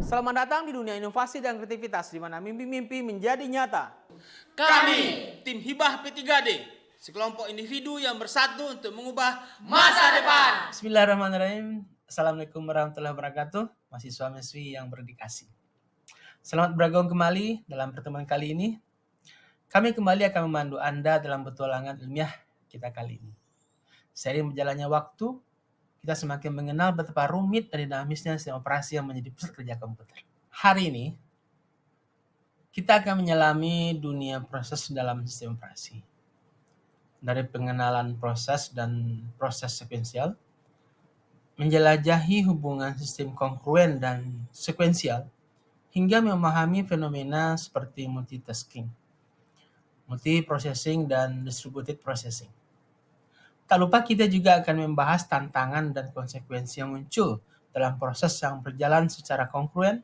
Selamat datang di dunia inovasi dan kreativitas di mana mimpi-mimpi menjadi nyata. Kami, tim Hibah P3D, sekelompok individu yang bersatu untuk mengubah masa depan. Bismillahirrahmanirrahim. Assalamualaikum warahmatullahi wabarakatuh. Mahasiswa-mahasiswi yang berdedikasi. Selamat bergabung kembali dalam pertemuan kali ini. Kami kembali akan memandu Anda dalam petualangan ilmiah kita kali ini. Seiring berjalannya waktu, kita semakin mengenal betapa rumit dan dinamisnya sistem operasi yang menjadi pusat kerja komputer. Hari ini, kita akan menyelami dunia proses dalam sistem operasi. Dari pengenalan proses dan proses sekuensial, menjelajahi hubungan sistem kongruen dan sekuensial, hingga memahami fenomena seperti multitasking, multiprocessing, dan distributed processing. Tak lupa kita juga akan membahas tantangan dan konsekuensi yang muncul dalam proses yang berjalan secara kongruen,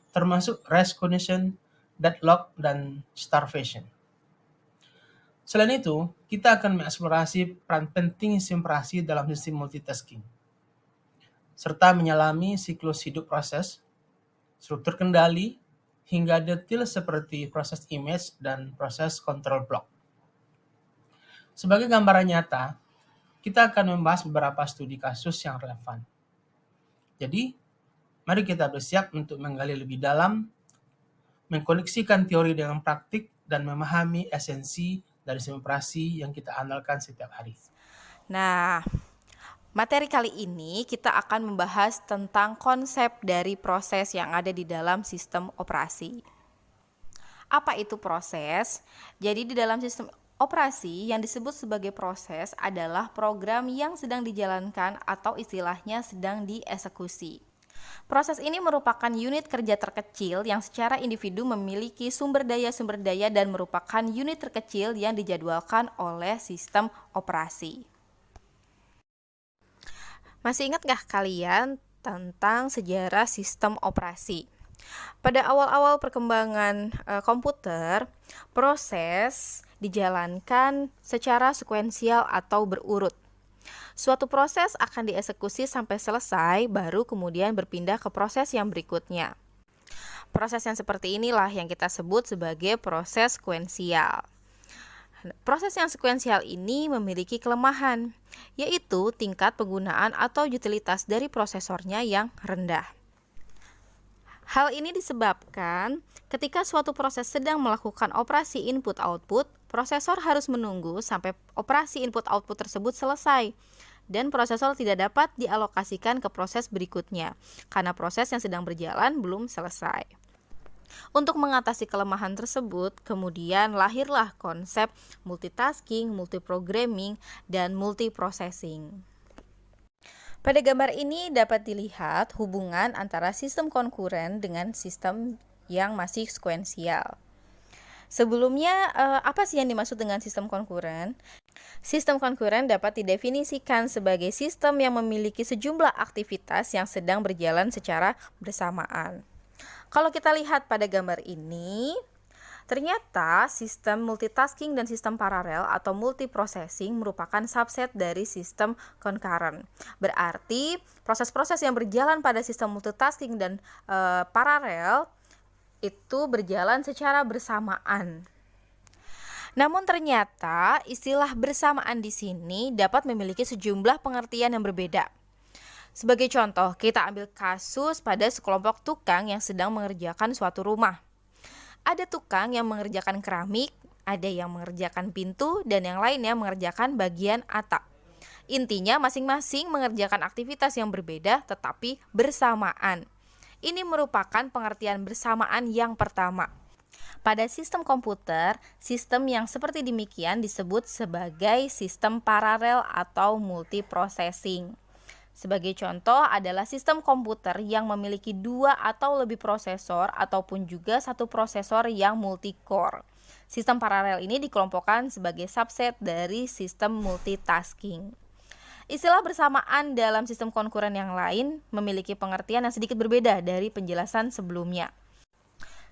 termasuk race condition, deadlock, dan starvation. Selain itu, kita akan mengeksplorasi peran penting sistem operasi dalam sistem multitasking, serta menyelami siklus hidup proses, struktur kendali, hingga detail seperti proses image dan proses control block. Sebagai gambaran nyata, kita akan membahas beberapa studi kasus yang relevan. Jadi, mari kita bersiap untuk menggali lebih dalam, mengkoneksikan teori dengan praktik, dan memahami esensi dari sistem operasi yang kita andalkan setiap hari. Nah, materi kali ini kita akan membahas tentang konsep dari proses yang ada di dalam sistem operasi. Apa itu proses? Jadi di dalam sistem operasi yang disebut sebagai proses adalah program yang sedang dijalankan atau istilahnya sedang dieksekusi. Proses ini merupakan unit kerja terkecil yang secara individu memiliki sumber daya dan merupakan unit terkecil yang dijadwalkan oleh sistem operasi. Masih ingat gak kalian tentang sejarah sistem operasi? Pada awal-awal perkembangan komputer, proses dijalankan secara sekuensial atau berurut. Suatu proses akan dieksekusi sampai selesai, baru kemudian berpindah ke proses yang berikutnya. Proses yang seperti inilah yang kita sebut sebagai proses sekuensial. Proses yang sekuensial ini memiliki kelemahan, yaitu tingkat penggunaan atau utilitas dari prosesornya yang rendah. Hal ini disebabkan ketika suatu proses sedang melakukan operasi input-output, prosesor harus menunggu sampai operasi input-output tersebut selesai, dan prosesor tidak dapat dialokasikan ke proses berikutnya, karena proses yang sedang berjalan belum selesai. Untuk mengatasi kelemahan tersebut, kemudian lahirlah konsep multitasking, multiprogramming, dan multiprocessing. Pada gambar ini dapat dilihat hubungan antara sistem konkuren dengan sistem yang masih sekuensial. Sebelumnya, apa sih yang dimaksud dengan sistem konkuren? Sistem konkuren dapat didefinisikan sebagai sistem yang memiliki sejumlah aktivitas yang sedang berjalan secara bersamaan. Kalau kita lihat pada gambar ini, ternyata sistem multitasking dan sistem paralel atau multiprocessing merupakan subset dari sistem concurrent. Berarti proses-proses yang berjalan pada sistem multitasking dan paralel itu berjalan secara bersamaan. Namun ternyata istilah bersamaan di sini dapat memiliki sejumlah pengertian yang berbeda. Sebagai contoh, kita ambil kasus pada sekelompok tukang yang sedang mengerjakan suatu rumah. Ada tukang yang mengerjakan keramik, ada yang mengerjakan pintu, dan yang lainnya mengerjakan bagian atap. Intinya masing-masing mengerjakan aktivitas yang berbeda tetapi bersamaan. Ini merupakan pengertian bersamaan yang pertama. Pada sistem komputer, sistem yang seperti demikian disebut sebagai sistem paralel atau multiprocessing. Sebagai contoh adalah sistem komputer yang memiliki 2 atau lebih prosesor ataupun juga satu prosesor yang multi-core. Sistem paralel ini dikelompokkan sebagai subset dari sistem multitasking. Istilah bersamaan dalam sistem konkuren yang lain memiliki pengertian yang sedikit berbeda dari penjelasan sebelumnya.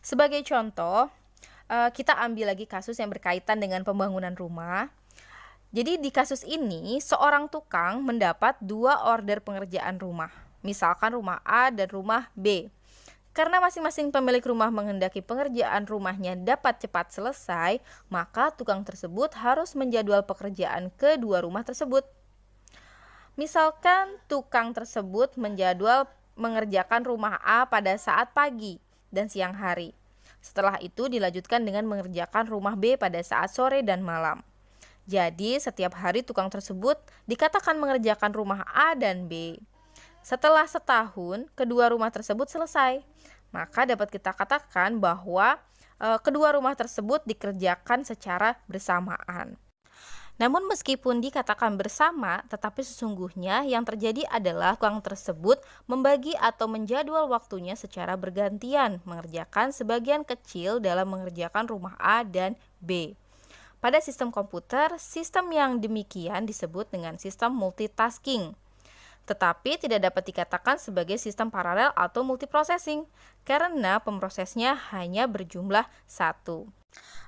Sebagai contoh, kita ambil lagi kasus yang berkaitan dengan pembangunan rumah. Jadi di kasus ini, seorang tukang mendapat 2 order pengerjaan rumah. Misalkan rumah A dan rumah B. Karena masing-masing pemilik rumah menghendaki pengerjaan rumahnya dapat cepat selesai, maka tukang tersebut harus menjadwal pekerjaan kedua rumah tersebut. Misalkan tukang tersebut menjadwal mengerjakan rumah A pada saat pagi dan siang hari. Setelah itu dilanjutkan dengan mengerjakan rumah B pada saat sore dan malam. Jadi setiap hari tukang tersebut dikatakan mengerjakan rumah A dan B. Setelah setahun, kedua rumah tersebut selesai. Maka dapat kita katakan bahwa kedua rumah tersebut dikerjakan secara bersamaan. Namun meskipun dikatakan bersama, tetapi sesungguhnya yang terjadi adalah tukang tersebut membagi atau menjadwal waktunya secara bergantian, mengerjakan sebagian kecil dalam mengerjakan rumah A dan B. Pada sistem komputer, sistem yang demikian disebut dengan sistem multitasking. Tetapi tidak dapat dikatakan sebagai sistem paralel atau multiprocessing karena pemrosesnya hanya berjumlah satu.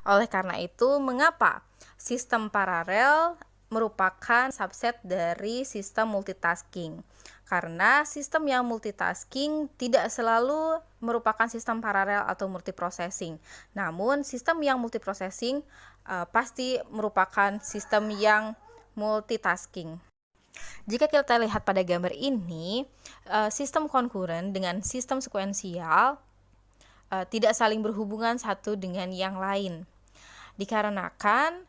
Oleh karena itu, mengapa sistem paralel merupakan subset dari sistem multitasking? Karena sistem yang multitasking tidak selalu merupakan sistem paralel atau multiprocessing. Namun, sistem yang multiprocessing pasti merupakan sistem yang multitasking. Jika kita lihat pada gambar ini, sistem konkuren dengan sistem sekuensial tidak saling berhubungan satu dengan yang lain. Dikarenakan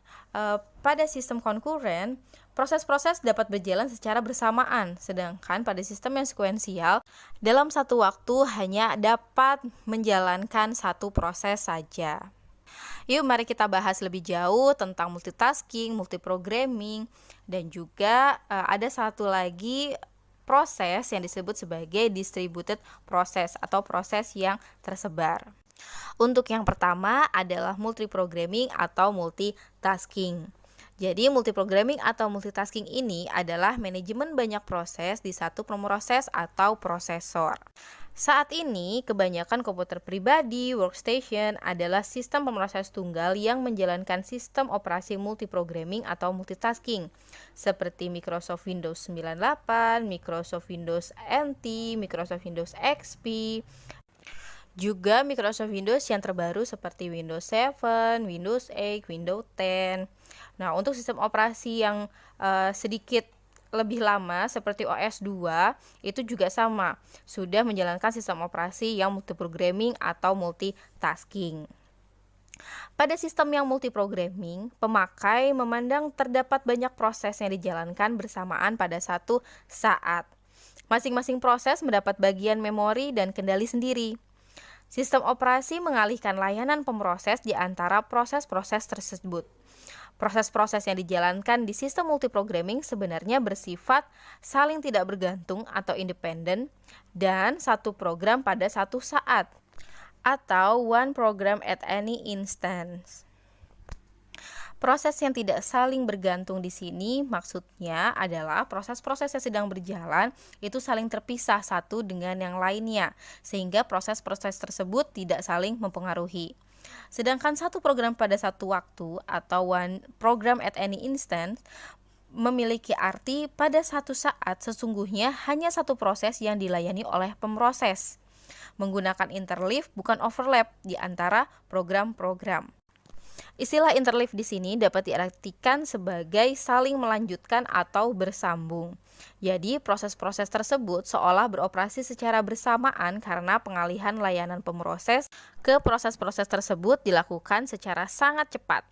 pada sistem konkuren, proses-proses dapat berjalan secara bersamaan, sedangkan pada sistem yang sekuensial, dalam satu waktu hanya dapat menjalankan satu proses saja. Yuk mari kita bahas lebih jauh tentang multitasking, multiprogramming, dan juga ada satu lagi proses yang disebut sebagai distributed process atau proses yang tersebar. Untuk yang pertama adalah multiprogramming atau multitasking. Jadi multiprogramming atau multitasking ini adalah manajemen banyak proses di satu pemroses atau prosesor. Saat ini, kebanyakan komputer pribadi, workstation adalah sistem pemroses tunggal yang menjalankan sistem operasi multiprogramming atau multitasking, seperti Microsoft Windows 98, Microsoft Windows NT, Microsoft Windows XP, juga Microsoft Windows yang terbaru seperti Windows 7, Windows 8, Windows 10. Nah, untuk sistem operasi yang sedikit lebih lama seperti OS 2 itu juga sama, sudah menjalankan sistem operasi yang multiprogramming atau multitasking. Pada sistem yang multiprogramming, pemakai memandang terdapat banyak proses yang dijalankan bersamaan pada satu saat. Masing-masing proses mendapat bagian memori dan kendali sendiri. Sistem operasi mengalihkan layanan pemroses di antara proses-proses tersebut. Proses-proses yang dijalankan di sistem multiprogramming sebenarnya bersifat saling tidak bergantung atau independen dan satu program pada satu saat atau one program at any instance. Proses yang tidak saling bergantung di sini maksudnya adalah proses-proses yang sedang berjalan itu saling terpisah satu dengan yang lainnya sehingga proses-proses tersebut tidak saling mempengaruhi. Sedangkan satu program pada satu waktu atau one program at any instant memiliki arti pada satu saat sesungguhnya hanya satu proses yang dilayani oleh pemroses menggunakan interleave bukan overlap di antara program-program. Istilah interleave di sini dapat diartikan sebagai saling melanjutkan atau bersambung. Jadi, proses-proses tersebut seolah beroperasi secara bersamaan karena pengalihan layanan pemroses ke proses-proses tersebut dilakukan secara sangat cepat.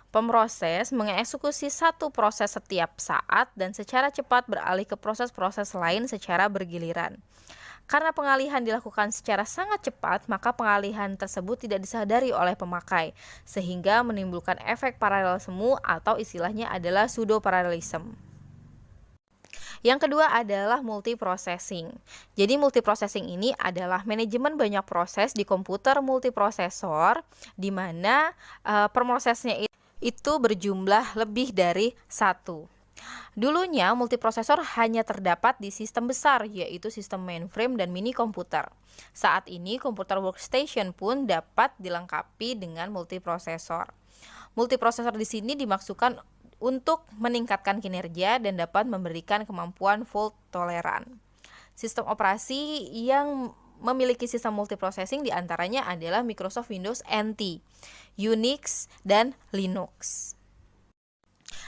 Pemroses mengeksekusi satu proses setiap saat dan secara cepat beralih ke proses-proses lain secara bergiliran. Karena pengalihan dilakukan secara sangat cepat, maka pengalihan tersebut tidak disadari oleh pemakai, sehingga menimbulkan efek paralel semu atau istilahnya adalah pseudo-parallelism. Yang kedua adalah multiprocessing. Jadi multiprocessing ini adalah manajemen banyak proses di komputer multiprosesor, di mana pemrosesnya itu berjumlah lebih dari satu. Dulunya multiprosesor hanya terdapat di sistem besar yaitu sistem mainframe dan mini komputer. Saat ini komputer workstation pun dapat dilengkapi dengan multiprosesor. Multiprosesor di sini dimaksudkan untuk meningkatkan kinerja dan dapat memberikan kemampuan fault toleran. Sistem operasi yang memiliki sistem multiprocessing diantaranya adalah Microsoft Windows NT, Unix, dan Linux.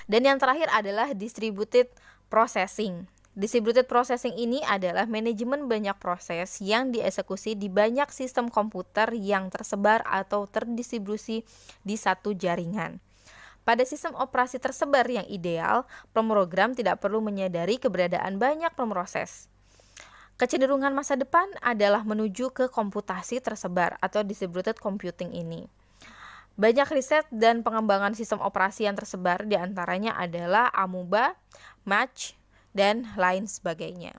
Dan yang terakhir adalah distributed processing. Distributed processing ini adalah manajemen banyak proses yang dieksekusi di banyak sistem komputer yang tersebar atau terdistribusi di satu jaringan. Pada sistem operasi tersebar yang ideal, pemrogram tidak perlu menyadari keberadaan banyak pemroses. Kecenderungan masa depan adalah menuju ke komputasi tersebar atau distributed computing ini. Banyak riset dan pengembangan sistem operasi yang tersebar diantaranya adalah Amoeba, Mach, dan lain sebagainya.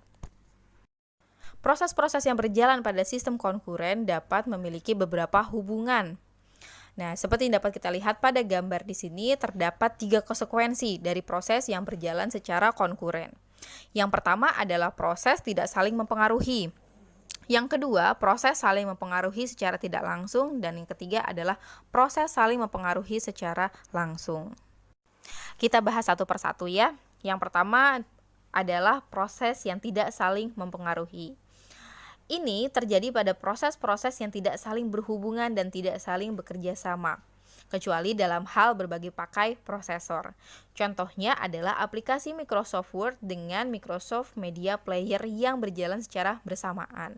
Proses-proses yang berjalan pada sistem konkuren dapat memiliki beberapa hubungan. Nah, seperti yang dapat kita lihat pada gambar di sini, terdapat 3 konsekuensi dari proses yang berjalan secara konkuren. Yang pertama adalah proses tidak saling mempengaruhi. Yang kedua, proses saling mempengaruhi secara tidak langsung. Dan yang ketiga adalah proses saling mempengaruhi secara langsung. Kita bahas satu persatu ya. Yang pertama adalah proses yang tidak saling mempengaruhi. Ini terjadi pada proses-proses yang tidak saling berhubungan dan tidak saling bekerja sama, kecuali dalam hal berbagi pakai prosesor. Contohnya adalah aplikasi Microsoft Word dengan Microsoft Media Player yang berjalan secara bersamaan.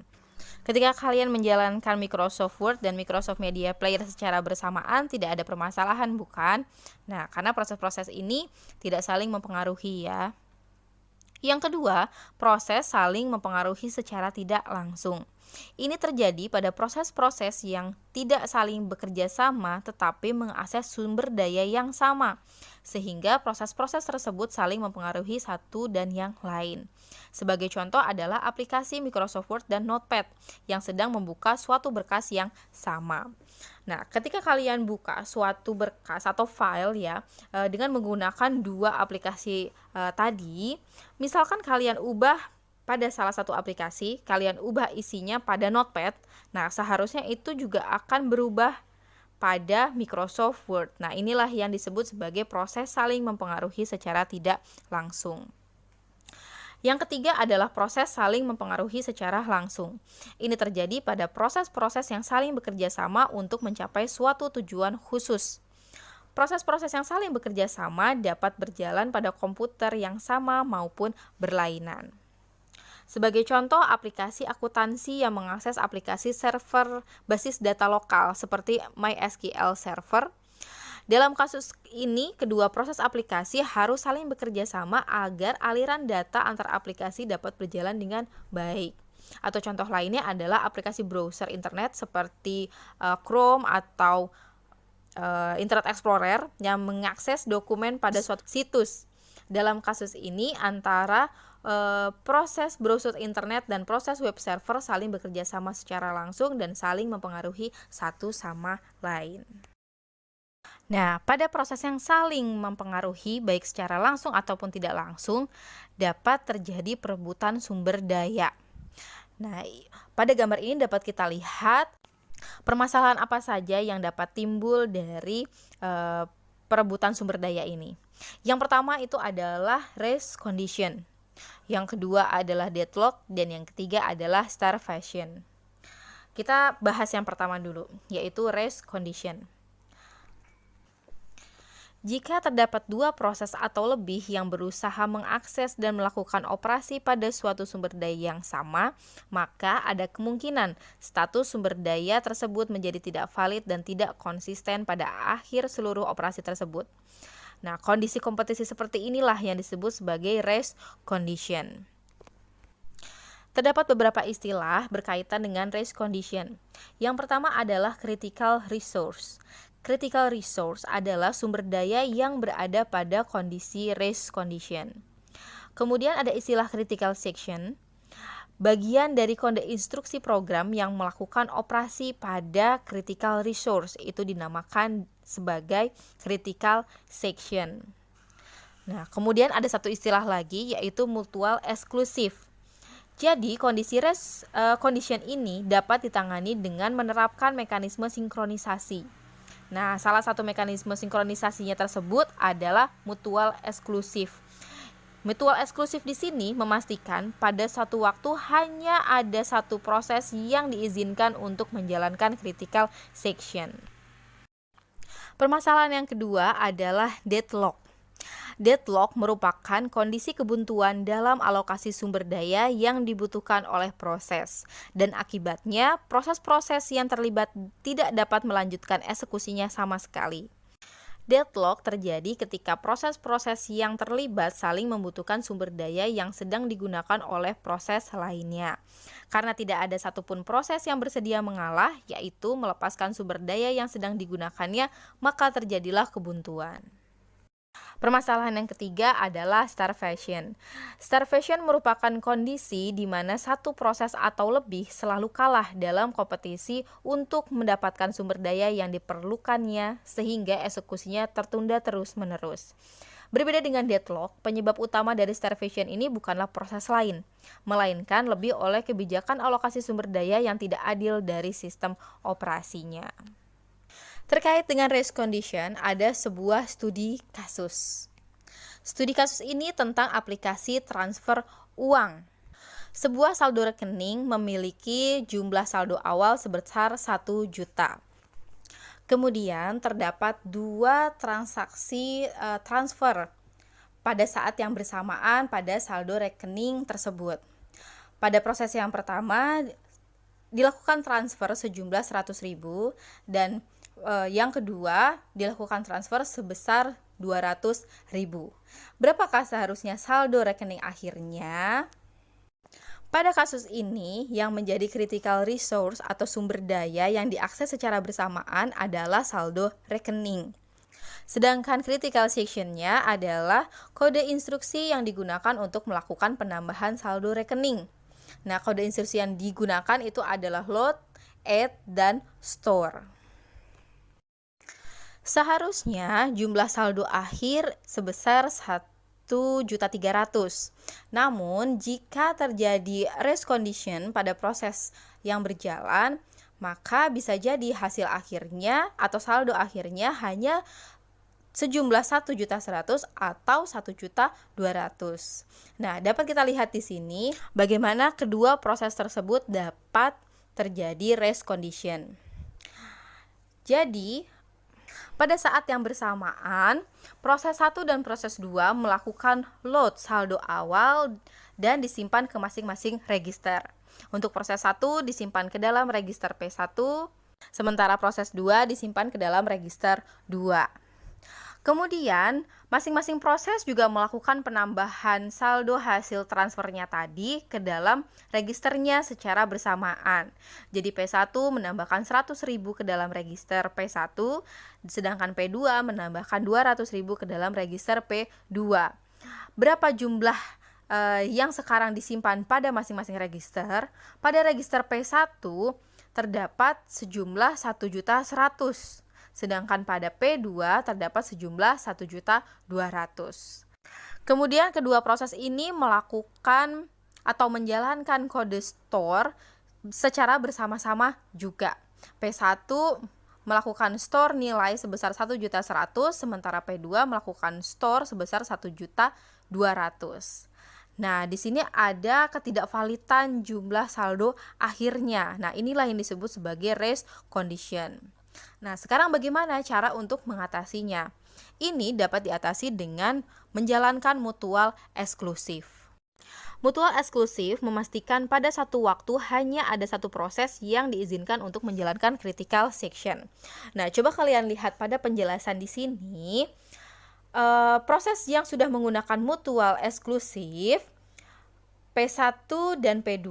Ketika kalian menjalankan Microsoft Word dan Microsoft Media Player secara bersamaan, tidak ada permasalahan, bukan? Nah, karena proses-proses ini tidak saling mempengaruhi ya. Yang kedua, proses saling mempengaruhi secara tidak langsung. Ini terjadi pada proses-proses yang tidak saling bekerja sama tetapi mengakses sumber daya yang sama, sehingga proses-proses tersebut saling mempengaruhi satu dan yang lain. Sebagai contoh adalah aplikasi Microsoft Word dan Notepad yang sedang membuka suatu berkas yang sama. Nah, ketika kalian buka suatu berkas atau file ya, dengan menggunakan 2 aplikasi tadi, misalkan kalian ubah pada salah satu aplikasi, kalian ubah isinya pada Notepad, nah seharusnya itu juga akan berubah pada Microsoft Word. Nah, inilah yang disebut sebagai proses saling mempengaruhi secara tidak langsung. Yang ketiga adalah proses saling mempengaruhi secara langsung. Ini terjadi pada proses-proses yang saling bekerja sama untuk mencapai suatu tujuan khusus. Proses-proses yang saling bekerja sama dapat berjalan pada komputer yang sama maupun berlainan. Sebagai contoh, aplikasi akuntansi yang mengakses aplikasi server basis data lokal seperti MySQL Server. Dalam kasus ini, kedua proses aplikasi harus saling bekerja sama agar aliran data antar aplikasi dapat berjalan dengan baik. Atau contoh lainnya adalah aplikasi browser internet seperti Chrome atau Internet Explorer yang mengakses dokumen pada suatu situs. Dalam kasus ini, antara proses browser internet dan proses web server saling bekerja sama secara langsung dan saling mempengaruhi satu sama lain. Nah, pada proses yang saling mempengaruhi baik secara langsung ataupun tidak langsung, dapat terjadi perebutan sumber daya. Nah, pada gambar ini dapat kita lihat permasalahan apa saja yang dapat timbul dari perebutan sumber daya ini. Yang pertama itu adalah race condition. Yang kedua adalah deadlock dan yang ketiga adalah starvation. Kita bahas yang pertama dulu, yaitu race condition. Jika terdapat 2 proses atau lebih yang berusaha mengakses dan melakukan operasi pada suatu sumber daya yang sama, maka ada kemungkinan status sumber daya tersebut menjadi tidak valid dan tidak konsisten pada akhir seluruh operasi tersebut. Nah, kondisi kompetisi seperti inilah yang disebut sebagai race condition. Terdapat beberapa istilah berkaitan dengan race condition. Yang pertama adalah critical resource. Critical resource adalah sumber daya yang berada pada kondisi race condition. Kemudian ada istilah critical section, bagian dari kode instruksi program yang melakukan operasi pada critical resource, itu dinamakan sebagai critical section. Nah, kemudian ada satu istilah lagi yaitu mutual exclusive. Jadi, kondisi race condition ini dapat ditangani dengan menerapkan mekanisme sinkronisasi. Nah, salah satu mekanisme sinkronisasinya tersebut adalah mutual exclusive. Mutual eksklusif di sini memastikan pada suatu waktu hanya ada satu proses yang diizinkan untuk menjalankan critical section. Permasalahan yang kedua adalah deadlock. Deadlock merupakan kondisi kebuntuan dalam alokasi sumber daya yang dibutuhkan oleh proses, dan akibatnya proses-proses yang terlibat tidak dapat melanjutkan eksekusinya sama sekali. Deadlock terjadi ketika proses-proses yang terlibat saling membutuhkan sumber daya yang sedang digunakan oleh proses lainnya. Karena tidak ada satupun proses yang bersedia mengalah, yaitu melepaskan sumber daya yang sedang digunakannya, maka terjadilah kebuntuan. Permasalahan yang ketiga adalah starvation. Starvation merupakan kondisi di mana satu proses atau lebih selalu kalah dalam kompetisi untuk mendapatkan sumber daya yang diperlukannya sehingga eksekusinya tertunda terus-menerus. Berbeda dengan deadlock, penyebab utama dari starvation ini bukanlah proses lain, melainkan lebih oleh kebijakan alokasi sumber daya yang tidak adil dari sistem operasinya. Terkait dengan race condition, ada sebuah studi kasus. Studi kasus ini tentang aplikasi transfer uang. Sebuah saldo rekening memiliki jumlah saldo awal sebesar 1 juta. Kemudian terdapat 2 transaksi transfer pada saat yang bersamaan pada saldo rekening tersebut. Pada proses yang pertama dilakukan transfer sejumlah 100.000 dan yang kedua dilakukan transfer sebesar 200.000. Berapakah seharusnya saldo rekening akhirnya? Pada kasus ini, yang menjadi critical resource atau sumber daya yang diakses secara bersamaan adalah saldo rekening. Sedangkan critical section-nya adalah kode instruksi yang digunakan untuk melakukan penambahan saldo rekening. Nah, kode instruksi yang digunakan itu adalah load, add, dan store. Seharusnya jumlah saldo akhir sebesar 1.300.000. Namun, jika terjadi race condition pada proses yang berjalan, maka bisa jadi hasil akhirnya atau saldo akhirnya hanya sejumlah 1.100.000 atau 1.200.000. Nah, dapat kita lihat di sini bagaimana kedua proses tersebut dapat terjadi race condition. Jadi, pada saat yang bersamaan, proses 1 dan proses 2 melakukan load saldo awal dan disimpan ke masing-masing register. Untuk proses 1 disimpan ke dalam register P1, sementara proses 2 disimpan ke dalam register 2. Kemudian, masing-masing proses juga melakukan penambahan saldo hasil transfernya tadi ke dalam registernya secara bersamaan. Jadi P1 menambahkan 100.000 ke dalam register P1, sedangkan P2 menambahkan 200.000 ke dalam register P2. Berapa jumlah yang sekarang disimpan pada masing-masing register? Pada register P1 terdapat sejumlah 1.100.000. Sedangkan pada P2 terdapat sejumlah 1.200.000. Kemudian kedua proses ini melakukan atau menjalankan kode store secara bersama-sama juga. P1 melakukan store nilai sebesar 1.100.000, sementara P2 melakukan store sebesar 1.200.000. Nah, di sini ada ketidakvalidan jumlah saldo akhirnya. Nah, inilah yang disebut sebagai race condition. Nah, sekarang bagaimana cara untuk mengatasinya? Ini dapat diatasi dengan menjalankan mutual eksklusif. Mutual eksklusif memastikan pada satu waktu hanya ada satu proses yang diizinkan untuk menjalankan critical section. Nah, coba kalian lihat pada penjelasan di sini, proses yang sudah menggunakan mutual eksklusif, P1 dan P2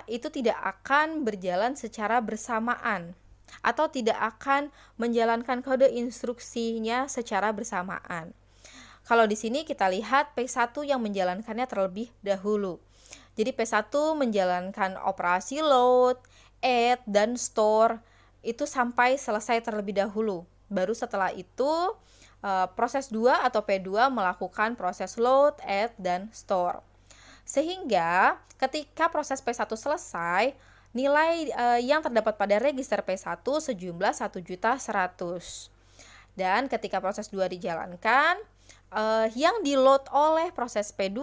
itu tidak akan berjalan secara bersamaan atau tidak akan menjalankan kode instruksinya secara bersamaan. Kalau di sini kita lihat P1 yang menjalankannya terlebih dahulu. Jadi P1 menjalankan operasi load, add, dan store itu sampai selesai terlebih dahulu. Baru setelah itu proses 2 atau P2 melakukan proses load, add, dan store. Sehingga ketika proses P1 selesai, nilai yang terdapat pada register P1 sejumlah 1.100.000. Dan ketika proses 2 dijalankan, yang di-load oleh proses P2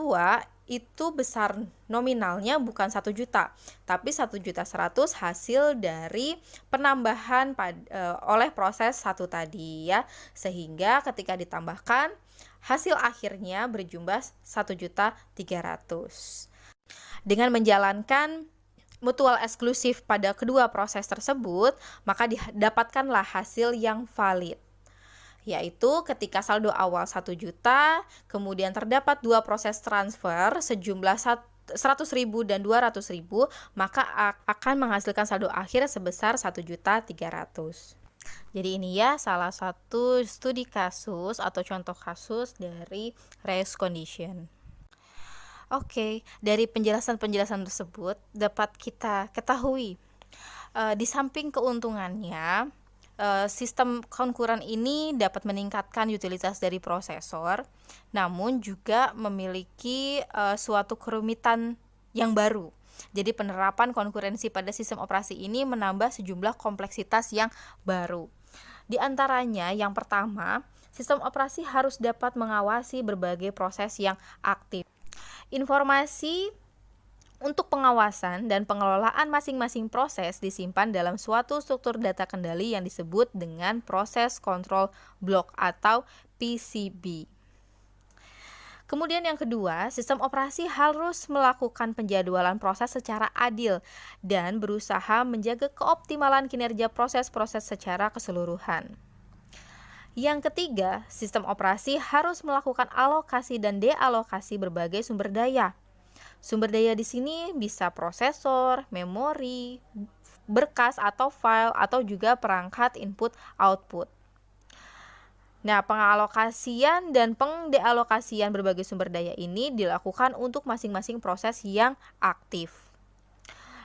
itu besar nominalnya bukan 1 juta, tapi 1.100.000 hasil dari penambahan oleh proses 1 tadi ya. Sehingga ketika ditambahkan hasil akhirnya berjumlah 1.300.000. Dengan menjalankan mutual eksklusif pada kedua proses tersebut, maka didapatkanlah hasil yang valid, yaitu ketika saldo awal 1 juta, kemudian terdapat 2 proses transfer sejumlah 100.000 dan 200.000, maka akan menghasilkan saldo akhir sebesar 1.300.000. Jadi ini ya salah satu studi kasus atau contoh kasus dari race condition. Oke, dari penjelasan-penjelasan tersebut dapat kita ketahui di samping keuntungannya, sistem konkuren ini dapat meningkatkan utilitas dari prosesor, namun juga memiliki suatu kerumitan yang baru. Jadi penerapan konkurensi pada sistem operasi ini menambah sejumlah kompleksitas yang baru. Di antaranya yang pertama, sistem operasi harus dapat mengawasi berbagai proses yang aktif. Informasi untuk pengawasan dan pengelolaan masing-masing proses disimpan dalam suatu struktur data kendali yang disebut dengan proses control block atau PCB. Kemudian yang kedua, sistem operasi harus melakukan penjadwalan proses secara adil dan berusaha menjaga keoptimalan kinerja proses-proses secara keseluruhan. Yang ketiga, sistem operasi harus melakukan alokasi dan dealokasi berbagai sumber daya. Sumber daya di sini bisa prosesor, memori, berkas atau file, atau juga perangkat input-output. Nah, pengalokasian dan pendealokasian berbagai sumber daya ini dilakukan untuk masing-masing proses yang aktif.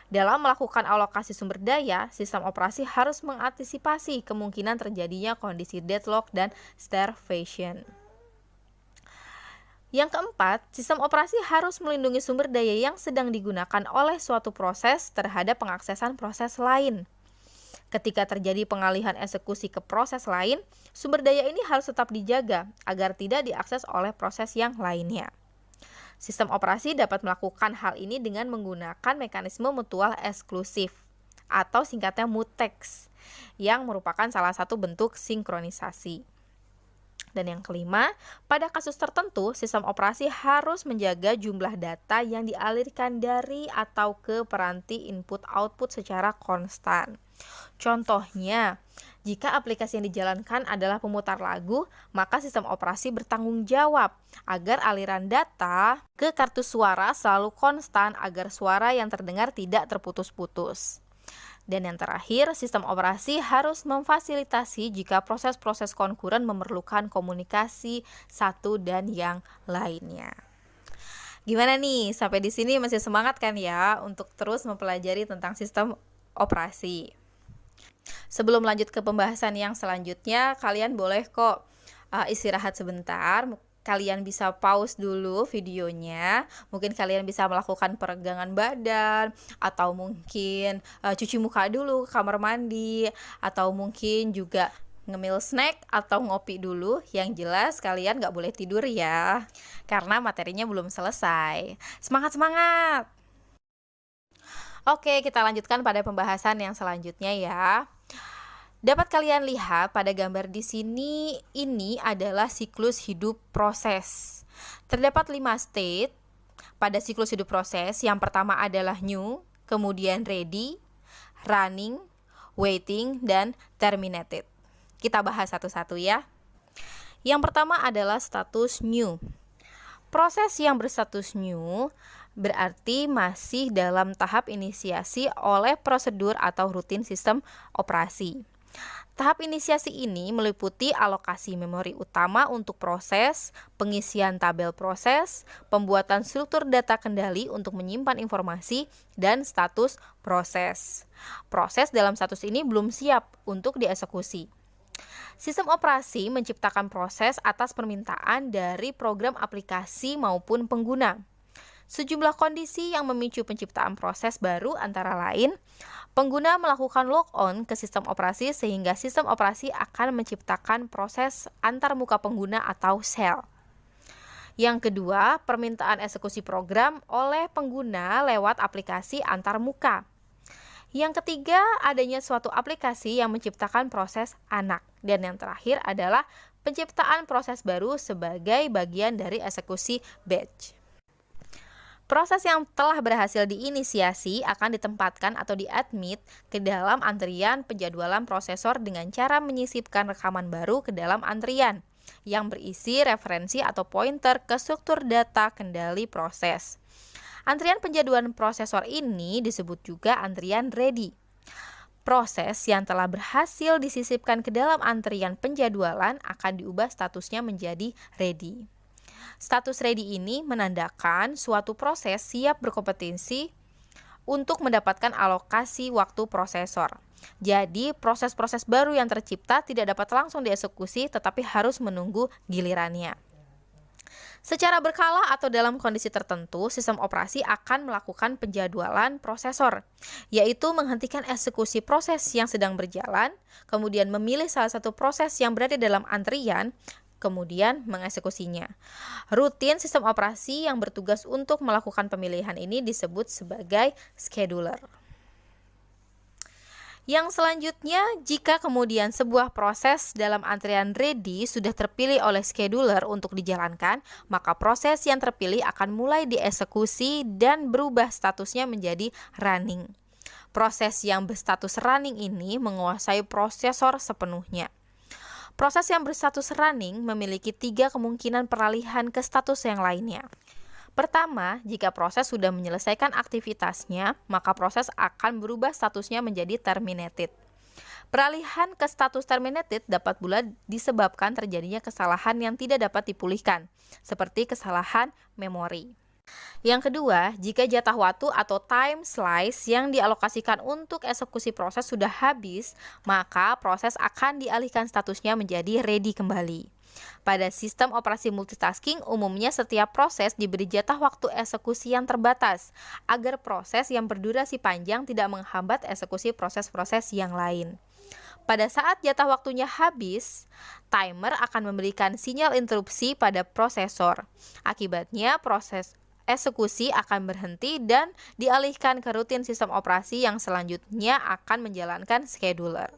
Dalam melakukan alokasi sumber daya, sistem operasi harus mengantisipasi kemungkinan terjadinya kondisi deadlock dan starvation. Yang keempat, sistem operasi harus melindungi sumber daya yang sedang digunakan oleh suatu proses terhadap pengaksesan proses lain. Ketika terjadi pengalihan eksekusi ke proses lain, sumber daya ini harus tetap dijaga agar tidak diakses oleh proses yang lainnya. Sistem operasi dapat melakukan hal ini dengan menggunakan mekanisme mutual eksklusif atau singkatnya MUTEX yang merupakan salah satu bentuk sinkronisasi. Dan yang kelima, pada kasus tertentu sistem operasi harus menjaga jumlah data yang dialirkan dari atau ke peranti input-output secara konstan. Contohnya, jika aplikasi yang dijalankan adalah pemutar lagu, maka sistem operasi bertanggung jawab agar aliran data ke kartu suara selalu konstan agar suara yang terdengar tidak terputus-putus. Dan yang terakhir, sistem operasi harus memfasilitasi jika proses-proses konkuren memerlukan komunikasi satu dan yang lainnya. Gimana nih? Sampai di sini masih semangat kan ya untuk terus mempelajari tentang sistem operasi? Sebelum lanjut ke pembahasan yang selanjutnya, kalian boleh kok istirahat sebentar. Kalian bisa pause dulu videonya. Mungkin kalian bisa melakukan peregangan badan, atau mungkin cuci muka dulu ke kamar mandi, atau mungkin juga ngemil snack atau ngopi dulu. Yang jelas kalian gak boleh tidur ya, karena materinya belum selesai. Semangat-semangat! Oke, kita lanjutkan pada pembahasan yang selanjutnya ya. Dapat kalian lihat pada gambar di sini, ini adalah siklus hidup proses. Terdapat 5 state pada siklus hidup proses. Yang pertama adalah new, kemudian ready, running, waiting, dan terminated. Kita bahas satu-satu ya. Yang pertama adalah status new. Proses yang berstatus new berarti masih dalam tahap inisiasi oleh prosedur atau rutin sistem operasi. Tahap inisiasi ini meliputi alokasi memori utama untuk proses, pengisian tabel proses, pembuatan struktur data kendali untuk menyimpan informasi, dan status proses. Proses dalam status ini belum siap untuk dieksekusi. Sistem operasi menciptakan proses atas permintaan dari program aplikasi maupun pengguna. Sejumlah kondisi yang memicu penciptaan proses baru antara lain, pengguna melakukan logon ke sistem operasi sehingga sistem operasi akan menciptakan proses antar muka pengguna atau shell. Yang kedua, permintaan eksekusi program oleh pengguna lewat aplikasi antarmuka. Yang ketiga, adanya suatu aplikasi yang menciptakan proses anak. Dan yang terakhir adalah penciptaan proses baru sebagai bagian dari eksekusi batch. Proses yang telah berhasil diinisiasi akan ditempatkan atau diadmit ke dalam antrian penjadwalan prosesor dengan cara menyisipkan rekaman baru ke dalam antrian yang berisi referensi atau pointer ke struktur data kendali proses. Antrian penjadwalan prosesor ini disebut juga antrian ready. Proses yang telah berhasil disisipkan ke dalam antrian penjadwalan akan diubah statusnya menjadi ready. Status ready ini menandakan suatu proses siap berkompetensi untuk mendapatkan alokasi waktu prosesor. Jadi, proses-proses baru yang tercipta tidak dapat langsung dieksekusi tetapi harus menunggu gilirannya. Secara berkala atau dalam kondisi tertentu, sistem operasi akan melakukan penjadwalan prosesor, yaitu menghentikan eksekusi proses yang sedang berjalan, kemudian memilih salah satu proses yang berada dalam antrian, kemudian mengeksekusinya. Rutin sistem operasi yang bertugas untuk melakukan pemilihan ini disebut sebagai scheduler. Yang selanjutnya, jika kemudian sebuah proses dalam antrian ready sudah terpilih oleh scheduler untuk dijalankan, maka proses yang terpilih akan mulai dieksekusi dan berubah statusnya menjadi running. Proses yang berstatus running ini menguasai prosesor sepenuhnya. Proses yang berstatus running memiliki 3 kemungkinan peralihan ke status yang lainnya. Pertama, jika proses sudah menyelesaikan aktivitasnya, maka proses akan berubah statusnya menjadi terminated. Peralihan ke status terminated dapat pula disebabkan terjadinya kesalahan yang tidak dapat dipulihkan, seperti kesalahan memori. Yang kedua, jika jatah waktu atau time slice yang dialokasikan untuk eksekusi proses sudah habis, maka proses akan dialihkan statusnya menjadi ready kembali. Pada sistem operasi multitasking, umumnya setiap proses diberi jatah waktu eksekusi yang terbatas, agar proses yang berdurasi panjang tidak menghambat eksekusi proses-proses yang lain. Pada saat jatah waktunya habis, timer akan memberikan sinyal interupsi pada prosesor. Akibatnya, proses eksekusi akan berhenti dan dialihkan ke rutin sistem operasi yang selanjutnya akan menjalankan scheduler.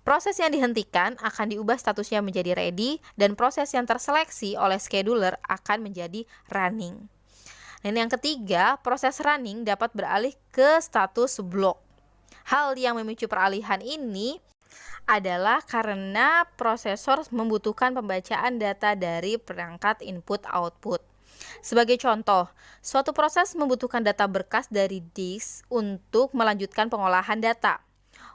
Proses yang dihentikan akan diubah statusnya menjadi ready dan proses yang terseleksi oleh scheduler akan menjadi running. Dan yang ketiga, proses running dapat beralih ke status block. Hal yang memicu peralihan ini adalah karena prosesor membutuhkan pembacaan data dari perangkat input-output. Sebagai contoh, suatu proses membutuhkan data berkas dari disk untuk melanjutkan pengolahan data.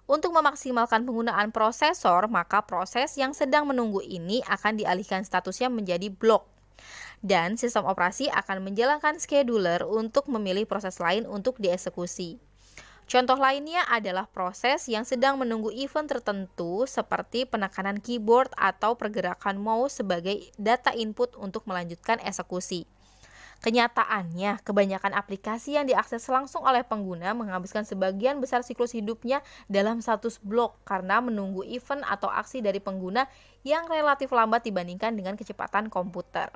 Untuk memaksimalkan penggunaan prosesor, maka proses yang sedang menunggu ini akan dialihkan statusnya menjadi block. Dan sistem operasi akan menjalankan scheduler untuk memilih proses lain untuk dieksekusi. Contoh lainnya adalah proses yang sedang menunggu event tertentu seperti penekanan keyboard atau pergerakan mouse sebagai data input untuk melanjutkan eksekusi. Kenyataannya, kebanyakan aplikasi yang diakses langsung oleh pengguna menghabiskan sebagian besar siklus hidupnya dalam status block karena menunggu event atau aksi dari pengguna yang relatif lambat dibandingkan dengan kecepatan komputer.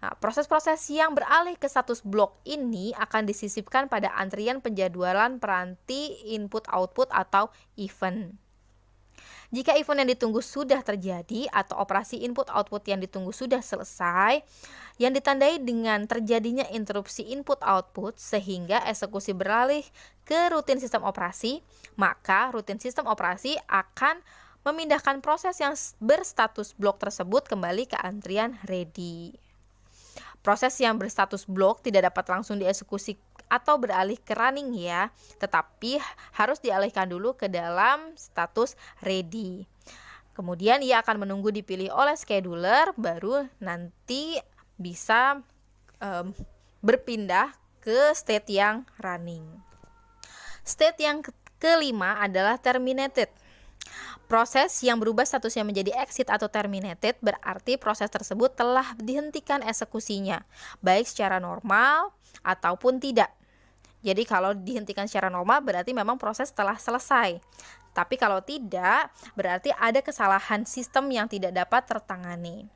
Nah, proses-proses yang beralih ke status block ini akan disisipkan pada antrian penjadwalan peranti input-output atau event. Jika event yang ditunggu sudah terjadi atau operasi input-output yang ditunggu sudah selesai, yang ditandai dengan terjadinya interupsi input-output sehingga eksekusi beralih ke rutin sistem operasi, maka rutin sistem operasi akan memindahkan proses yang berstatus block tersebut kembali ke antrian ready. Proses yang berstatus block tidak dapat langsung dieksekusi atau beralih ke running ya, tetapi harus dialihkan dulu ke dalam status ready. Kemudian ia akan menunggu dipilih oleh scheduler, baru nanti bisa berpindah ke state yang running. State yang kelima adalah terminated. Proses yang berubah statusnya menjadi exit atau terminated berarti proses tersebut telah dihentikan eksekusinya, baik secara normal ataupun tidak. Jadi kalau dihentikan secara normal berarti memang proses telah selesai. Tapi kalau tidak, berarti ada kesalahan sistem yang tidak dapat tertangani.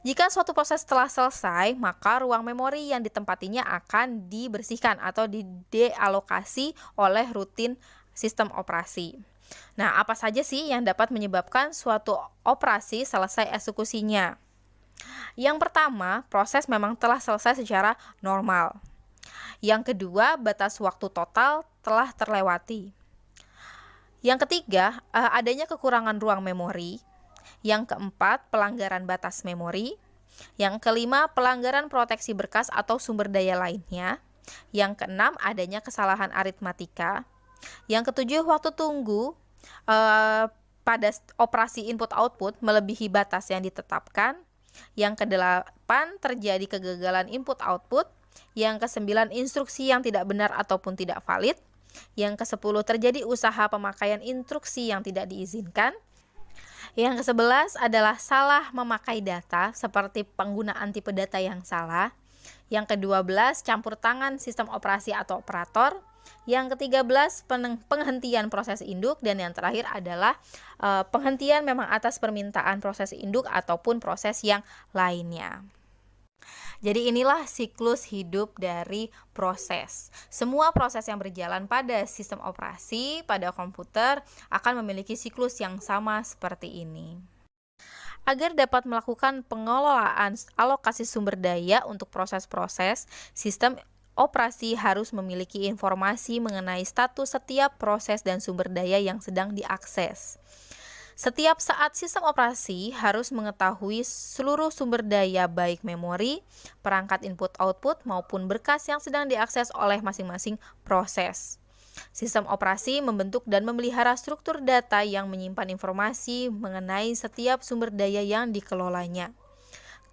Jika suatu proses telah selesai, maka ruang memori yang ditempatinya akan dibersihkan atau didealokasi oleh rutin sistem operasi. Nah, apa saja sih yang dapat menyebabkan suatu operasi selesai eksekusinya? Yang pertama, proses memang telah selesai secara normal. Yang kedua, batas waktu total telah terlewati. Yang ketiga, adanya kekurangan ruang memori. Yang keempat, pelanggaran batas memori. Yang kelima, pelanggaran proteksi berkas atau sumber daya lainnya. Yang keenam, adanya kesalahan aritmatika. Yang ketujuh, waktu tunggu pada operasi input-output melebihi batas yang ditetapkan. Yang kedelapan, terjadi kegagalan input-output. Yang kesembilan, instruksi yang tidak benar ataupun tidak valid. Yang kesepuluh, terjadi usaha pemakaian instruksi yang tidak diizinkan. Yang ke-11 adalah salah memakai data seperti penggunaan tipe data yang salah. Yang ke-12 campur tangan sistem operasi atau operator. Yang ke-13 penghentian proses induk, dan yang terakhir adalah penghentian memang atas permintaan proses induk ataupun proses yang lainnya. Jadi inilah siklus hidup dari proses. Semua proses yang berjalan pada sistem operasi, pada komputer akan memiliki siklus yang sama seperti ini. Agar dapat melakukan pengelolaan alokasi sumber daya untuk proses-proses, sistem operasi harus memiliki informasi mengenai status setiap proses dan sumber daya yang sedang diakses. Setiap saat sistem operasi harus mengetahui seluruh sumber daya baik memori, perangkat input-output maupun berkas yang sedang diakses oleh masing-masing proses. Sistem operasi membentuk dan memelihara struktur data yang menyimpan informasi mengenai setiap sumber daya yang dikelolanya.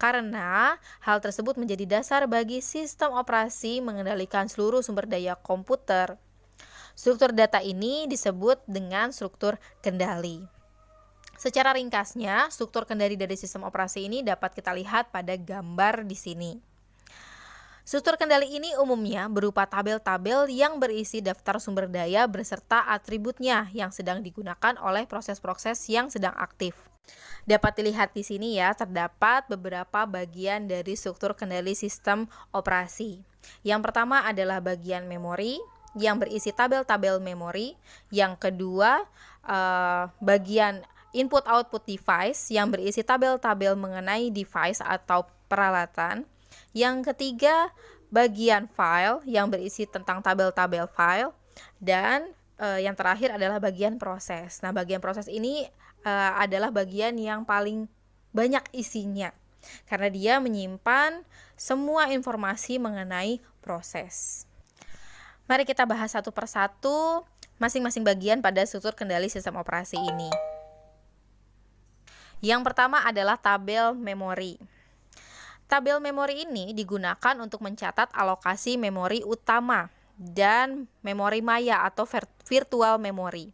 Karena hal tersebut menjadi dasar bagi sistem operasi mengendalikan seluruh sumber daya komputer. Struktur data ini disebut dengan struktur kendali. Secara ringkasnya, struktur kendali dari sistem operasi ini dapat kita lihat pada gambar di sini. Struktur kendali ini umumnya berupa tabel-tabel yang berisi daftar sumber daya beserta atributnya yang sedang digunakan oleh proses-proses yang sedang aktif. Dapat dilihat di sini ya, terdapat beberapa bagian dari struktur kendali sistem operasi. Yang pertama adalah bagian memori yang berisi tabel-tabel memori. Yang kedua, bagian input-output device yang berisi tabel-tabel mengenai device atau peralatan. Yang ketiga, bagian file yang berisi tentang tabel-tabel file. Dan yang terakhir adalah bagian proses. Nah, bagian proses ini adalah bagian yang paling banyak isinya karena dia menyimpan semua informasi mengenai proses. Mari kita bahas satu persatu masing-masing bagian pada struktur kendali sistem operasi ini. Yang pertama adalah tabel memori. Tabel memori ini digunakan untuk mencatat alokasi memori utama dan memori maya atau virtual memory.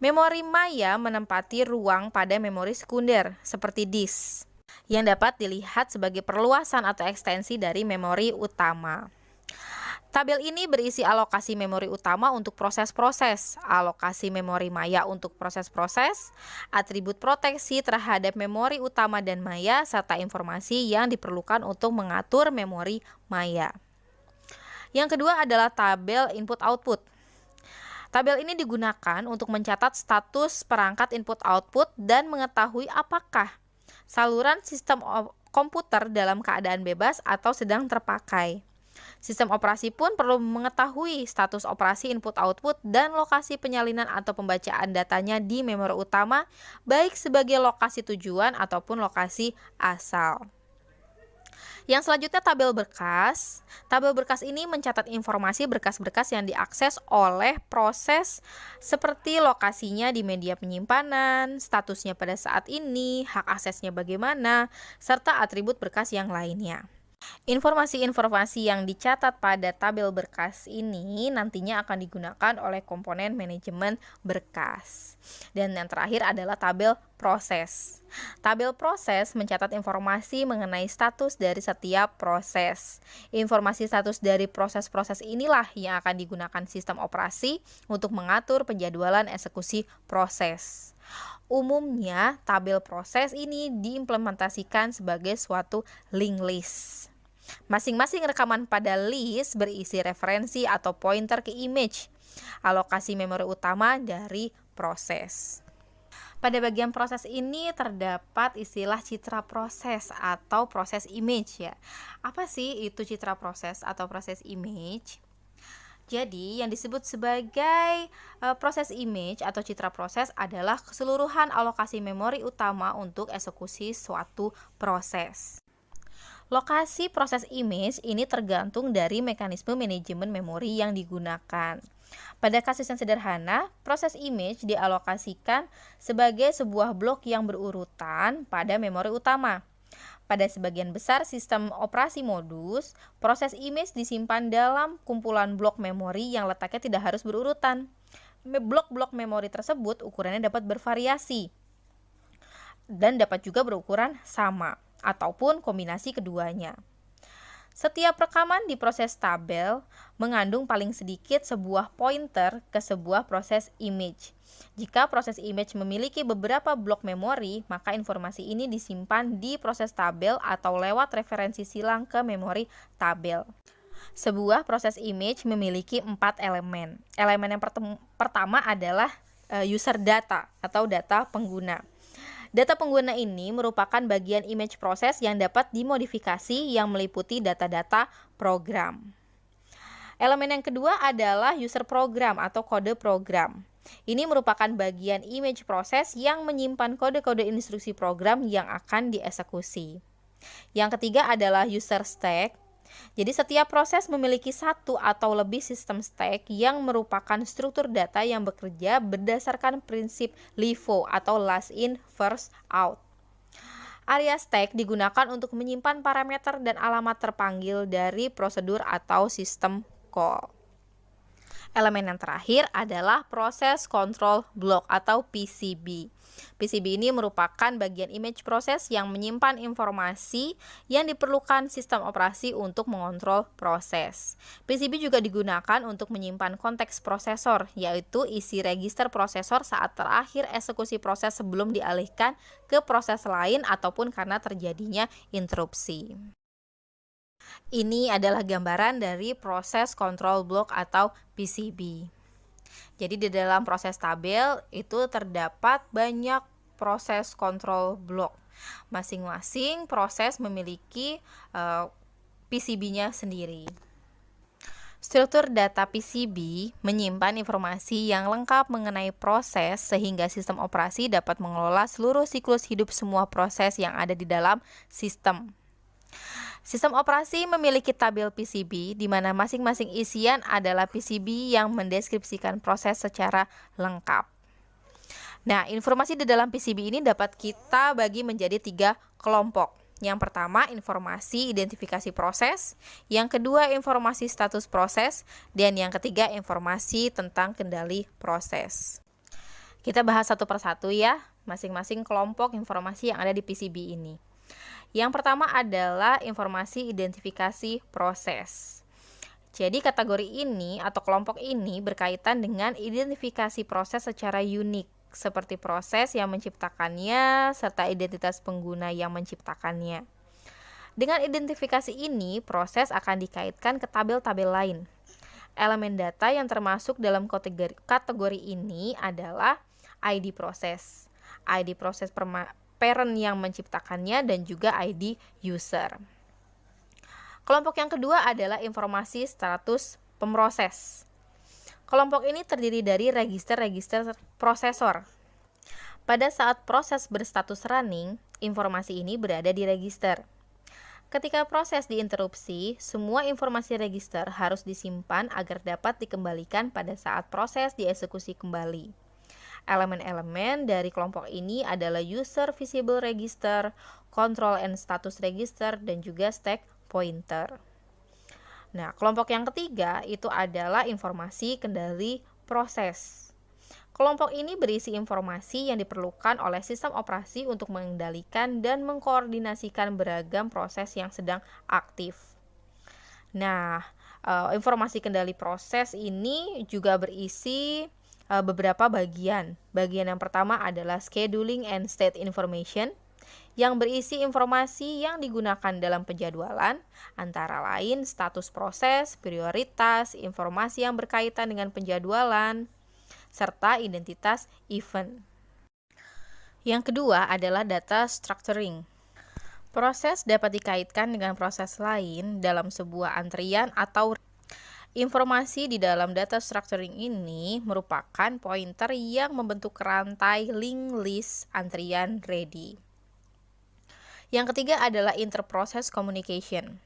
Memori maya menempati ruang pada memori sekunder seperti disk yang dapat dilihat sebagai perluasan atau ekstensi dari memori utama. Tabel ini berisi alokasi memori utama untuk proses-proses, alokasi memori maya untuk proses-proses, atribut proteksi terhadap memori utama dan maya, serta informasi yang diperlukan untuk mengatur memori maya. Yang kedua adalah tabel input-output. Tabel ini digunakan untuk mencatat status perangkat input-output dan mengetahui apakah saluran sistem komputer dalam keadaan bebas atau sedang terpakai. Sistem operasi pun perlu mengetahui status operasi input-output dan lokasi penyalinan atau pembacaan datanya di memori utama, baik sebagai lokasi tujuan ataupun lokasi asal. Yang selanjutnya tabel berkas. Tabel berkas ini mencatat informasi berkas-berkas yang diakses oleh proses seperti lokasinya di media penyimpanan, statusnya pada saat ini, hak aksesnya bagaimana, serta atribut berkas yang lainnya. Informasi-informasi yang dicatat pada tabel berkas ini nantinya akan digunakan oleh komponen manajemen berkas. Dan yang terakhir adalah tabel proses. Tabel proses mencatat informasi mengenai status dari setiap proses. Informasi status dari proses-proses inilah yang akan digunakan sistem operasi untuk mengatur penjadwalan eksekusi proses. Umumnya, tabel proses ini diimplementasikan sebagai suatu linked list. Masing-masing rekaman pada list berisi referensi atau pointer ke image, alokasi memori utama dari proses. Pada bagian proses ini terdapat istilah citra proses atau proses image ya. Apa sih itu citra proses atau proses image? Jadi, yang disebut sebagai proses image atau citra proses adalah keseluruhan alokasi memori utama untuk eksekusi suatu proses. Lokasi proses image ini tergantung dari mekanisme manajemen memori yang digunakan. Pada kasus yang sederhana, proses image dialokasikan sebagai sebuah blok yang berurutan pada memori utama. Pada sebagian besar sistem operasi modus, proses image disimpan dalam kumpulan blok memori yang letaknya tidak harus berurutan. Blok-blok memori tersebut ukurannya dapat bervariasi dan dapat juga berukuran sama ataupun kombinasi keduanya. Setiap rekaman di proses tabel mengandung paling sedikit sebuah pointer ke sebuah proses image. Jika proses image memiliki beberapa blok memori, maka informasi ini disimpan di proses tabel atau lewat referensi silang ke memori tabel. Sebuah proses image memiliki 4 elemen. Elemen yang pertama adalah user data atau data pengguna. Data pengguna ini merupakan bagian image proses yang dapat dimodifikasi yang meliputi data-data program. Elemen yang kedua adalah user program atau kode program. Ini merupakan bagian image proses yang menyimpan kode-kode instruksi program yang akan dieksekusi. Yang ketiga adalah user stack. Jadi setiap proses memiliki satu atau lebih sistem stack yang merupakan struktur data yang bekerja berdasarkan prinsip LIFO atau last in first out. Area stack digunakan untuk menyimpan parameter dan alamat terpanggil dari prosedur atau sistem call. Elemen yang terakhir adalah proses control block atau PCB. PCB ini merupakan bagian image proses yang menyimpan informasi yang diperlukan sistem operasi untuk mengontrol proses. PCB juga digunakan untuk menyimpan konteks prosesor, yaitu isi register prosesor saat terakhir eksekusi proses sebelum dialihkan ke proses lain ataupun karena terjadinya interupsi. Ini adalah gambaran dari proses control block atau PCB. Jadi di dalam proses tabel itu terdapat banyak proses control block. Masing-masing proses memiliki PCB-nya sendiri. Struktur data PCB menyimpan informasi yang lengkap mengenai proses sehingga sistem operasi dapat mengelola seluruh siklus hidup semua proses yang ada di dalam sistem. Sistem operasi memiliki tabel PCB di mana masing-masing isian adalah PCB yang mendeskripsikan proses secara lengkap. Nah, informasi di dalam PCB ini dapat kita bagi menjadi 3 kelompok. Yang pertama, informasi identifikasi proses, yang kedua, informasi status proses, dan yang ketiga, informasi tentang kendali proses. Kita bahas satu persatu ya, masing-masing kelompok informasi yang ada di PCB ini. Yang pertama adalah informasi identifikasi proses. Jadi kategori ini atau kelompok ini berkaitan dengan identifikasi proses secara unik, seperti proses yang menciptakannya serta identitas pengguna yang menciptakannya. Dengan identifikasi ini, proses akan dikaitkan ke tabel-tabel lain. Elemen data yang termasuk dalam kategori ini adalah ID proses, ID proses parent yang menciptakannya, dan juga ID user. Kelompok yang kedua adalah informasi status pemroses. Kelompok ini terdiri dari register-register prosesor. Pada saat proses berstatus running, informasi ini berada di register. Ketika proses diinterupsi, semua informasi register harus disimpan agar dapat dikembalikan pada saat proses dieksekusi kembali. Elemen-elemen dari kelompok ini adalah user visible register, control and status register, dan juga stack pointer. Nah, kelompok yang ketiga itu adalah informasi kendali proses. Kelompok ini berisi informasi yang diperlukan oleh sistem operasi untuk mengendalikan dan mengkoordinasikan beragam proses yang sedang aktif. Nah, informasi kendali proses ini juga berisi beberapa bagian. Bagian yang pertama adalah scheduling and state information, yang berisi informasi yang digunakan dalam penjadwalan, antara lain status proses, prioritas, informasi yang berkaitan dengan penjadwalan, serta identitas event. Yang kedua adalah data structuring. Proses dapat dikaitkan dengan proses lain dalam sebuah antrian atau informasi di dalam data structuring ini merupakan pointer yang membentuk rantai linked list antrian ready. Yang ketiga adalah interprocess communication,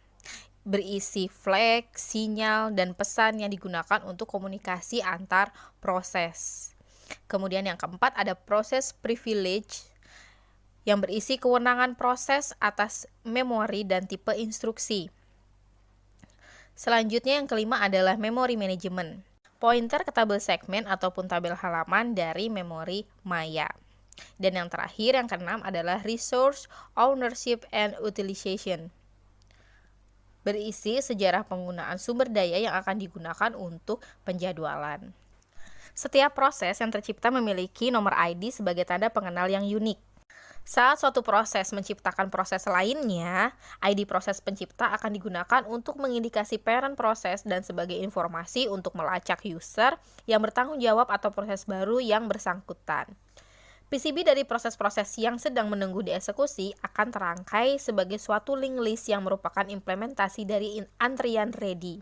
berisi flag, sinyal, dan pesan yang digunakan untuk komunikasi antar proses. Kemudian yang keempat ada proses privilege, yang berisi kewenangan proses atas memori dan tipe instruksi. Selanjutnya yang kelima adalah memory management, pointer ke tabel segmen ataupun tabel halaman dari memori maya. Dan yang terakhir, yang keenam adalah resource ownership and utilization, berisi sejarah penggunaan sumber daya yang akan digunakan untuk penjadwalan. Setiap proses yang tercipta memiliki nomor ID sebagai tanda pengenal yang unik. Saat suatu proses menciptakan proses lainnya, ID proses pencipta akan digunakan untuk mengindikasi parent proses dan sebagai informasi untuk melacak user yang bertanggung jawab atau proses baru yang bersangkutan. PCB dari proses-proses yang sedang menunggu dieksekusi akan terangkai sebagai suatu linked list yang merupakan implementasi dari antrian ready.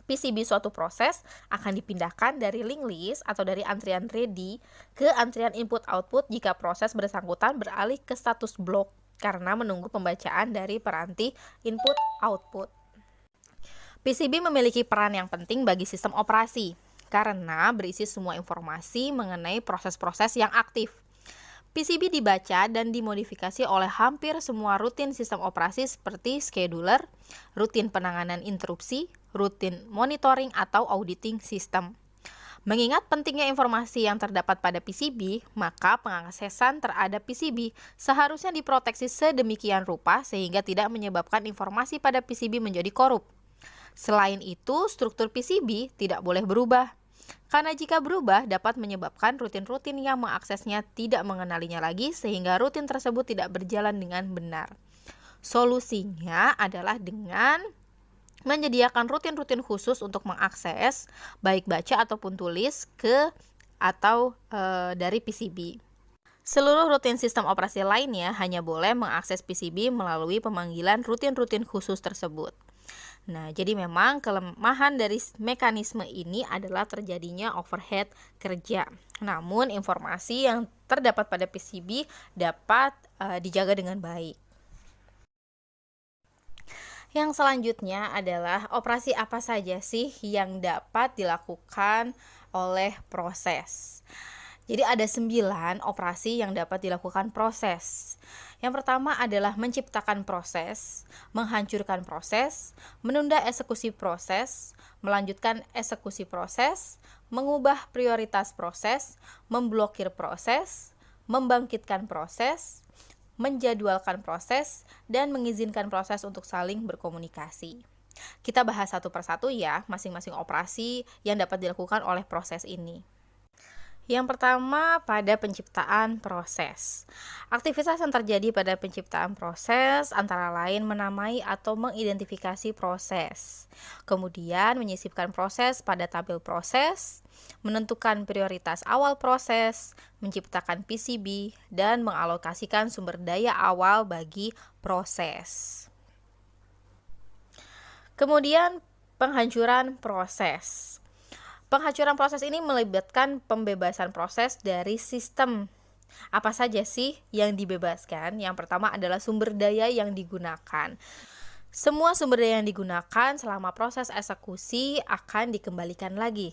PCB suatu proses akan dipindahkan dari linked list atau dari antrian ready ke antrian input-output jika proses bersangkutan beralih ke status block karena menunggu pembacaan dari peranti input-output. PCB memiliki peran yang penting bagi sistem operasi karena berisi semua informasi mengenai proses-proses yang aktif. PCB dibaca dan dimodifikasi oleh hampir semua rutin sistem operasi seperti scheduler, rutin penanganan interupsi, rutin monitoring atau auditing sistem. Mengingat pentingnya informasi yang terdapat pada PCB, maka pengaksesan terhadap PCB seharusnya diproteksi sedemikian rupa sehingga tidak menyebabkan informasi pada PCB menjadi korup. Selain itu, struktur PCB tidak boleh berubah. Karena jika berubah dapat menyebabkan rutin-rutin yang mengaksesnya tidak mengenalinya lagi sehingga rutin tersebut tidak berjalan dengan benar. Solusinya adalah dengan menyediakan rutin-rutin khusus untuk mengakses baik baca ataupun tulis ke atau dari PCB. Seluruh rutin sistem operasi lainnya hanya boleh mengakses PCB melalui pemanggilan rutin-rutin khusus tersebut. Nah, jadi memang kelemahan dari mekanisme ini adalah terjadinya overhead kerja. Namun, informasi yang terdapat pada PCB dapat dijaga dengan baik. Yang selanjutnya adalah operasi apa saja sih yang dapat dilakukan oleh proses. Jadi ada 9 operasi yang dapat dilakukan proses. Yang pertama adalah menciptakan proses, menghancurkan proses, menunda eksekusi proses, melanjutkan eksekusi proses, mengubah prioritas proses, memblokir proses, membangkitkan proses, menjadwalkan proses, dan mengizinkan proses untuk saling berkomunikasi. Kita bahas satu persatu ya, masing-masing operasi yang dapat dilakukan oleh proses ini. Yang pertama pada penciptaan proses. Aktivitas yang terjadi pada penciptaan proses antara lain menamai atau mengidentifikasi proses, kemudian menyisipkan proses pada tabel proses, menentukan prioritas awal proses, menciptakan PCB, dan mengalokasikan sumber daya awal bagi proses. Kemudian penghancuran proses. Penghancuran proses ini melibatkan pembebasan proses dari sistem. Apa saja sih yang dibebaskan? Yang pertama adalah sumber daya yang digunakan. Semua sumber daya yang digunakan selama proses eksekusi akan dikembalikan lagi.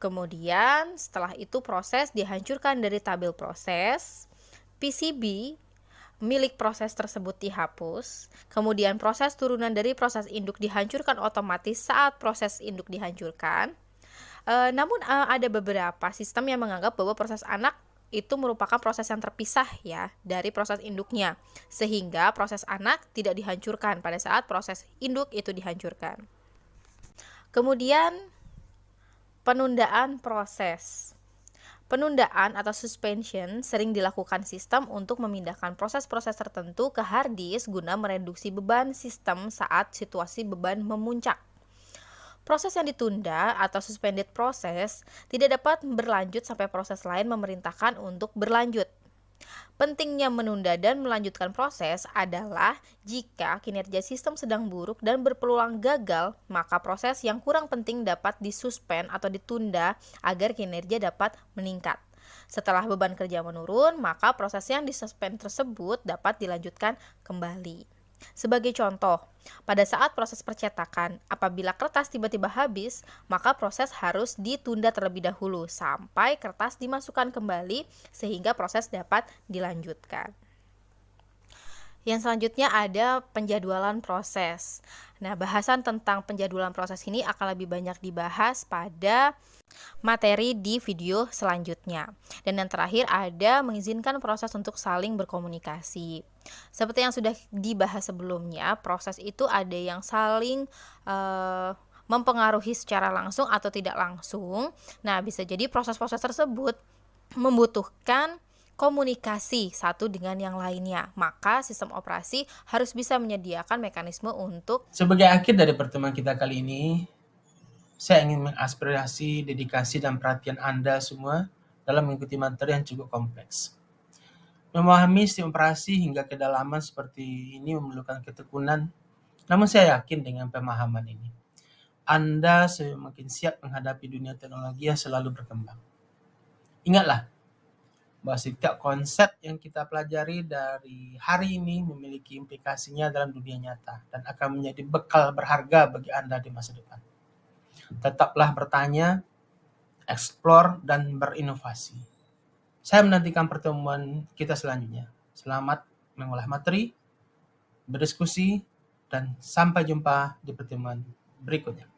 Kemudian setelah itu proses dihancurkan dari tabel proses, PCB milik proses tersebut dihapus, kemudian proses turunan dari proses induk dihancurkan otomatis saat proses induk dihancurkan. Namun ada beberapa sistem yang menganggap bahwa proses anak itu merupakan proses yang terpisah ya dari proses induknya, sehingga proses anak tidak dihancurkan pada saat proses induk itu dihancurkan. Kemudian Penundaan proses. Penundaan atau suspension sering dilakukan sistem untuk memindahkan proses-proses tertentu ke hard disk guna mereduksi beban sistem saat situasi beban memuncak. Proses yang ditunda atau suspended process tidak dapat berlanjut sampai proses lain memerintahkan untuk berlanjut. Pentingnya menunda dan melanjutkan proses adalah jika kinerja sistem sedang buruk dan berpeluang gagal, maka proses yang kurang penting dapat disuspend atau ditunda agar kinerja dapat meningkat. Setelah beban kerja menurun, maka proses yang disuspend tersebut dapat dilanjutkan kembali. Sebagai contoh, pada saat proses percetakan, apabila kertas tiba-tiba habis, maka proses harus ditunda terlebih dahulu sampai kertas dimasukkan kembali sehingga proses dapat dilanjutkan. Yang selanjutnya ada penjadwalan proses. Nah, bahasan tentang penjadwalan proses ini akan lebih banyak dibahas pada materi di video selanjutnya. Dan yang terakhir ada mengizinkan proses untuk saling berkomunikasi. Seperti yang sudah dibahas sebelumnya, proses itu ada yang saling mempengaruhi secara langsung atau tidak langsung. Nah, bisa jadi proses-proses tersebut membutuhkan komunikasi satu dengan yang lainnya. Maka sistem operasi harus bisa menyediakan mekanisme untuk Sebagai akhir dari pertemuan kita kali ini, saya ingin mengaspirasi dedikasi dan perhatian Anda semua dalam mengikuti materi yang cukup kompleks. Memahami sistem operasi hingga kedalaman seperti ini memerlukan ketekunan, namun saya yakin dengan pemahaman ini, Anda semakin siap menghadapi dunia teknologi yang selalu berkembang. Ingatlah, bahwa setiap konsep yang kita pelajari dari hari ini memiliki implikasinya dalam dunia nyata dan akan menjadi bekal berharga bagi Anda di masa depan. Tetaplah bertanya, eksplor, dan berinovasi. Saya menantikan pertemuan kita selanjutnya. Selamat mengolah materi, berdiskusi, dan sampai jumpa di pertemuan berikutnya.